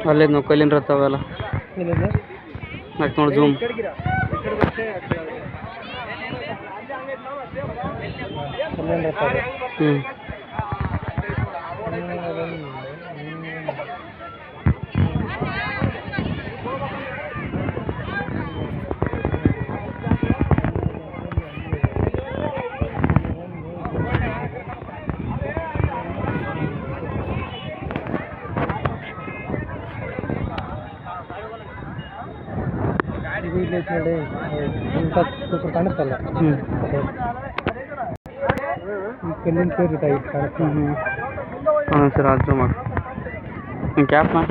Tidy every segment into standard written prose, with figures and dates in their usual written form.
ಅಲ್ಲೇ ನಾವು ಕಲ್ಲಿನ ರಥ ಅವೆಲ್ಲ ನೋಡಿ ಜೂಮ್. ಹ್ಞೂ ನೋಡಿ ಸೂಪರ್ ಕಾಣುತ್ತಲ್ಲ ಈ ಕಲ್ಲಿನ ತೇರು ಕಾಣುತ್ತೆ. ಹಾಂ ಸರ್ ಅದು ಮಾಡಿ ಕ್ಯಾಪ್ ಮಾ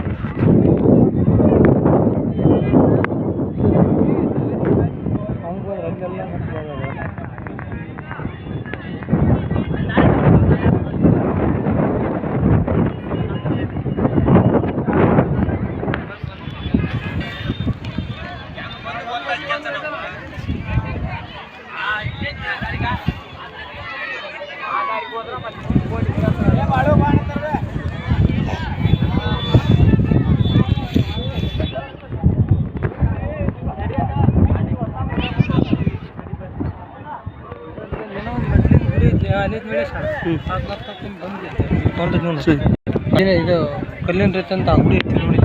ಇದು ಕಲ್ಲಿನ ರೀತಿ ಅಂತ ಅಂಗಡಿ ಇರ್ತೀವಿ ನೋಡಿ.